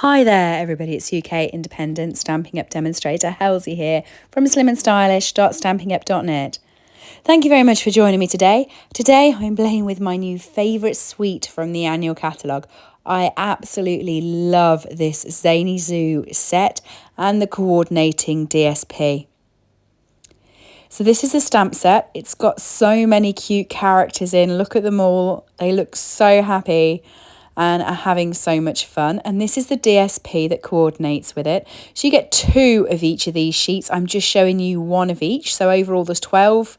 Hi there, everybody. It's UK independent Stampin' Up demonstrator Halsey here from slimandstylish.stampinup.net. Thank you very much for joining me today. Today I'm playing with my new favourite suite from the annual catalogue. I absolutely love this Zany Zoo set and the coordinating DSP. So this is a stamp set. It's got so many cute characters in. Look at them all. They look so happy and are having so much fun. And this is the DSP that coordinates with it. So you get 2 of each of these sheets. I'm just showing you 1 of each. So overall there's 12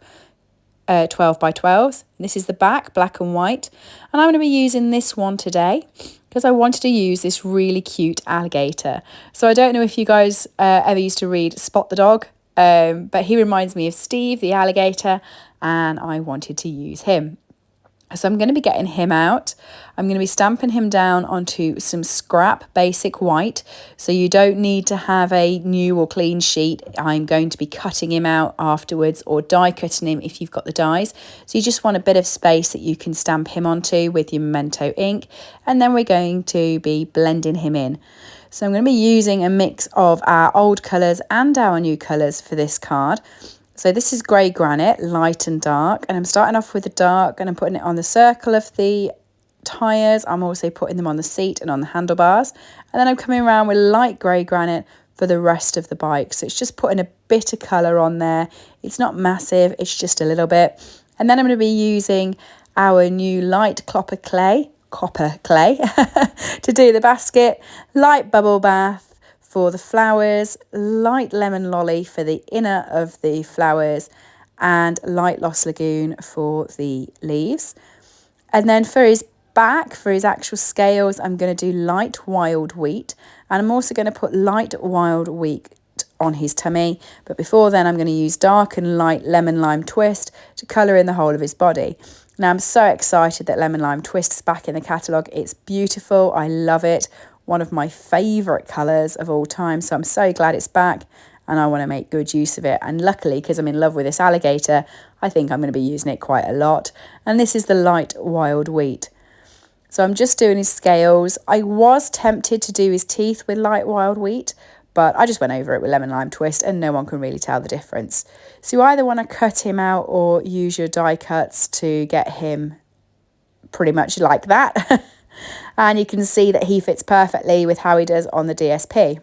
by 12s. This is the back, black and white. And I'm going to be using this one today because I wanted to use this really cute alligator. So I don't know if you guys ever used to read Spot the Dog, but he reminds me of Steve, the alligator, and I wanted to use him. So I'm going to be getting him out. I'm going to be stamping him down onto some scrap basic white. So you don't need to have a new or clean sheet. I'm going to be cutting him out afterwards or die cutting him if you've got the dies. So you just want a bit of space that you can stamp him onto with your Memento ink. And then we're going to be blending him in. So I'm going to be using a mix of our old colours and our new colours for this card. So this is grey granite, light and dark, and I'm starting off with the dark and I'm putting it on the circle of the tyres. I'm also putting them on the seat and on the handlebars. And then I'm coming around with light grey granite for the rest of the bike. So it's just putting a bit of colour on there. It's not massive, it's just a little bit. And then I'm going to be using our new light copper clay to do the basket, light bubble bath for the flowers, light lemon lolly for the inner of the flowers, and light Lost Lagoon for the leaves. And then for his back, for his actual scales, I'm going to do light wild wheat, and I'm also going to put light wild wheat on his tummy. But before then, I'm going to use dark and light lemon lime twist to colour in the whole of his body. Now, I'm so excited that lemon lime twist is back in the catalogue. It's beautiful. I love it. One of my favourite colours of all time. So I'm so glad it's back and I want to make good use of it. And luckily, because I'm in love with this alligator, I think I'm going to be using it quite a lot. And this is the light wild wheat. So I'm just doing his scales. I was tempted to do his teeth with light wild wheat, but I just went over it with lemon lime twist and no one can really tell the difference. So you either want to cut him out or use your die cuts to get him pretty much like that. And you can see that he fits perfectly with how he does on the DSP.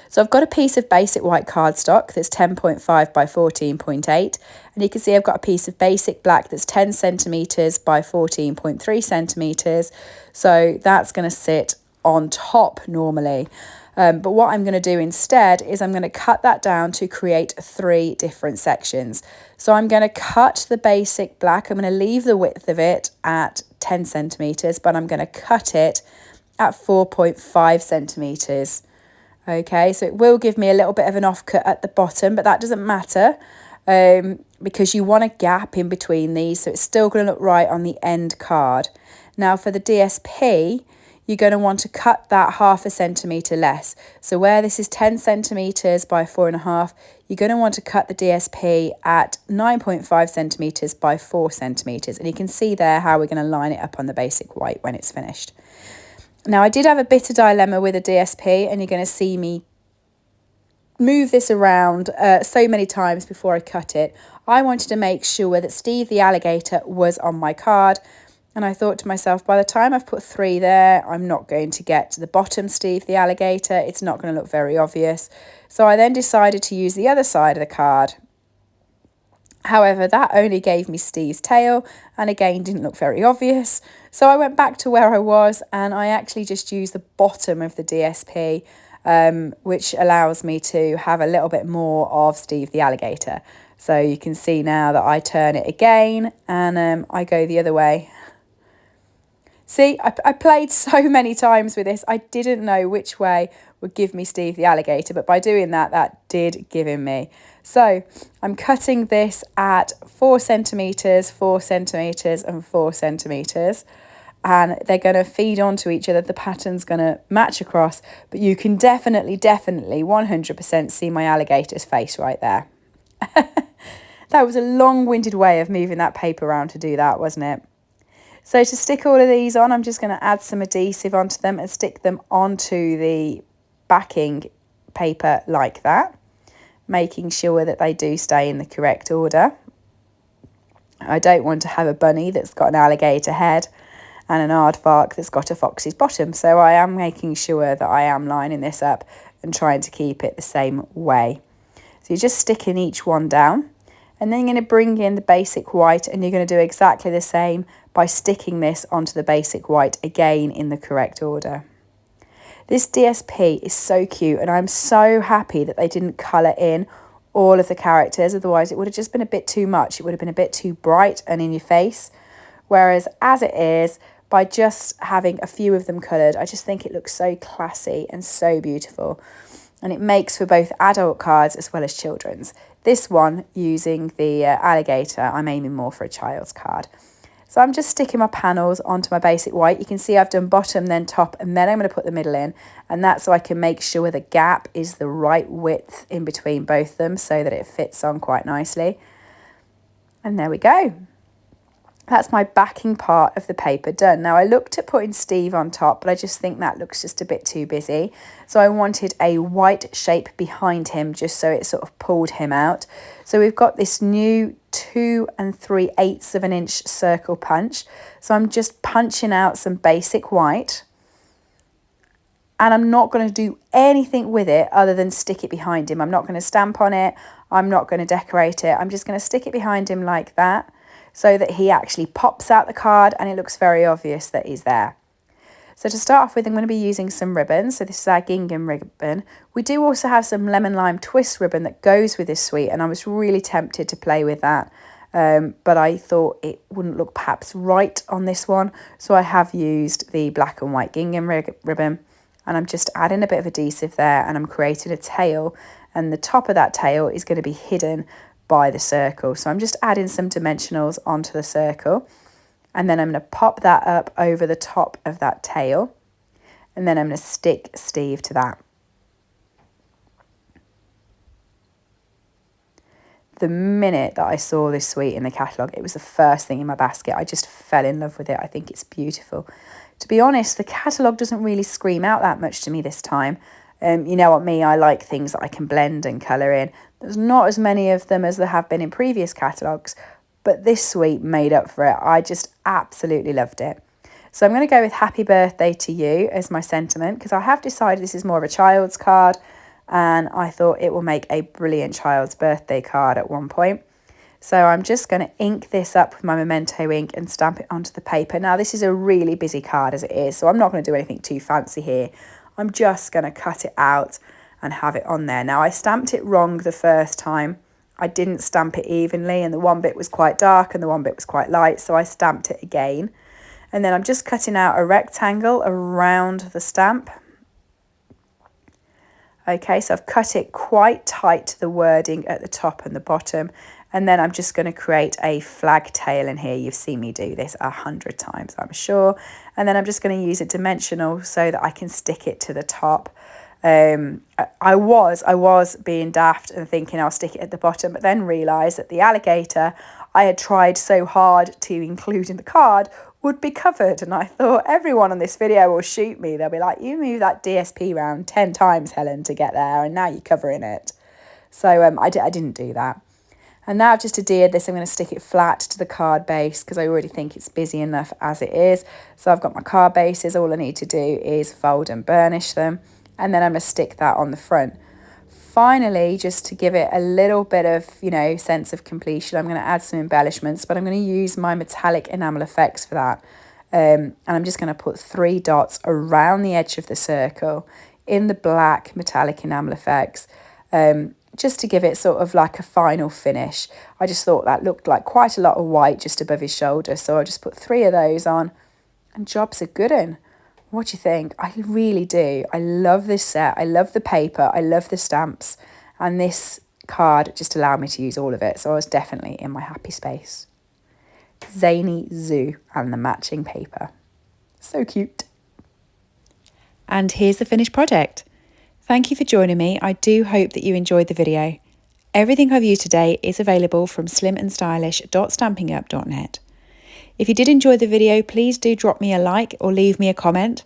So I've got a piece of basic white cardstock that's 10.5 by 14.8. And you can see I've got a piece of basic black that's 10 centimetres by 14.3 centimetres. So that's going to sit on top normally. But what I'm going to do instead is I'm going to cut that down to create 3 different sections. So I'm going to cut the basic black. I'm going to leave the width of it at 10 centimetres, but I'm going to cut it at 4.5 centimetres. Okay, so it will give me a little bit of an offcut at the bottom, but that doesn't matter because you want a gap in between these, so it's still going to look right on the end card. Now for the DSP, you're going to want to cut that 0.5 centimetre less. So where this is 10 centimetres by 4.5, you're going to want to cut the DSP at 9.5 centimetres by 4 centimetres. And you can see there how we're going to line it up on the basic white when it's finished. Now I did have a bit of dilemma with a DSP, and you're going to see me move this around so many times before I cut it. I wanted to make sure that Steve the alligator was on my card. And I thought to myself, by the time I've put 3 there, I'm not going to get to the bottom Steve the alligator. It's not going to look very obvious. So I then decided to use the other side of the card. However, that only gave me Steve's tail and again didn't look very obvious. So I went back to where I was and I actually just used the bottom of the DSP, which allows me to have a little bit more of Steve the alligator. So you can see now that I turn it again and I go the other way. See, I played so many times with this. I didn't know which way would give me Steve the alligator, but by doing that, that did give him me. So I'm cutting this at 4 centimetres, 4 centimetres and 4 centimetres. And they're going to feed onto each other. The pattern's going to match across, but you can definitely 100% see my alligator's face right there. That was a long-winded way of moving that paper around to do that, wasn't it? So to stick all of these on, I'm just going to add some adhesive onto them and stick them onto the backing paper like that, making sure that they do stay in the correct order. I don't want to have a bunny that's got an alligator head and an aardvark that's got a fox's bottom. So I am making sure that I am lining this up and trying to keep it the same way. So you're just sticking each one down, and then you're going to bring in the basic white, and you're going to do exactly the same by sticking this onto the basic white again in the correct order. This DSP is so cute, and I'm so happy that they didn't colour in all of the characters, otherwise it would have just been a bit too much. It would have been a bit too bright and in your face, whereas as it is, by just having a few of them coloured, I just think it looks so classy and so beautiful. And it makes for both adult cards as well as children's. This one, using the alligator, I'm aiming more for a child's card. So I'm just sticking my panels onto my basic white. You can see I've done bottom, then top, and then I'm going to put the middle in. And that's so I can make sure the gap is the right width in between both of them so that it fits on quite nicely. And there we go. That's my backing part of the paper done. Now I looked at putting Steve on top, but I just think that looks just a bit too busy. So I wanted a white shape behind him just so it sort of pulled him out. So we've got this new 2 3/8 of an inch circle punch. So I'm just punching out some basic white. And I'm not going to do anything with it other than stick it behind him. I'm not going to stamp on it. I'm not going to decorate it. I'm just going to stick it behind him like that, so that he actually pops out the card and it looks very obvious that he's there. So to start off with, I'm going to be using some ribbon. So this is our gingham ribbon. We do also have some lemon lime twist ribbon that goes with this suite, and I was really tempted to play with that. But I thought it wouldn't look perhaps right on this one. So I have used the black and white gingham ribbon, and I'm just adding a bit of adhesive there, and I'm creating a tail, and the top of that tail is going to be hidden by the circle. So I'm just adding some dimensionals onto the circle, and then I'm going to pop that up over the top of that tail, and then I'm going to stick Steve to that. The minute that I saw this suite in the catalogue, it was the first thing in my basket. I just fell in love with it. I think it's beautiful. To be honest, the catalogue doesn't really scream out that much to me this time. You know what me, I like things that I can blend and colour in. There's not as many of them as there have been in previous catalogues, but this suite made up for it. I just absolutely loved it. So I'm going to go with Happy Birthday to You as my sentiment, because I have decided this is more of a child's card, and I thought it will make a brilliant child's birthday card at one point. So I'm just going to ink this up with my Memento ink and stamp it onto the paper. Now this is a really busy card as it is, so I'm not going to do anything too fancy here. I'm just going to cut it out and have it on there. Now I stamped it wrong the first time. I didn't stamp it evenly, and the one bit was quite dark and the one bit was quite light, so I stamped it again. And then I'm just cutting out a rectangle around the stamp. Okay, so I've cut it quite tight to the wording at the top and the bottom. And then I'm just going to create a flag tail in here. You've seen me do this 100 times, I'm sure. And then I'm just going to use a dimensional so that I can stick it to the top. I was being daft and thinking I'll stick it at the bottom, but then realised that the alligator I had tried so hard to include in the card would be covered. And I thought, everyone on this video will shoot me. They'll be like, you moved that DSP round 10 times, Helen, to get there, and now you're covering it. So I didn't do that. And now I've just adhered this, I'm going to stick it flat to the card base because I already think it's busy enough as it is. So I've got my card bases. All I need to do is fold and burnish them. And then I'm going to stick that on the front. Finally, just to give it a little bit of, sense of completion, I'm going to add some embellishments, but I'm going to use my metallic enamel effects for that. And I'm just going to put 3 dots around the edge of the circle in the black metallic enamel effects. Just to give it sort of like a final finish. I just thought that looked like quite a lot of white just above his shoulder. So I just put 3 of those on, and job's a good one. What do you think? I really do. I love this set. I love the paper. I love the stamps. And this card just allowed me to use all of it. So I was definitely in my happy space. Zany Zoo and the matching paper. So cute. And here's the finished project. Thank you for joining me. I do hope that you enjoyed the video. Everything I've used today is available from slimandstylish.stampingup.net. If you did enjoy the video, please do drop me a like or leave me a comment.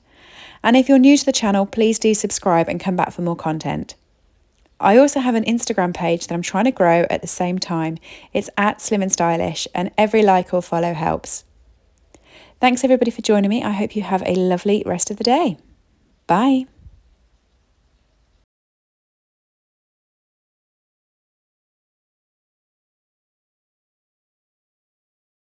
And if you're new to the channel, please do subscribe and come back for more content. I also have an Instagram page that I'm trying to grow at the same time. It's at Slim and Stylish, and every like or follow helps. Thanks everybody for joining me. I hope you have a lovely rest of the day. Bye.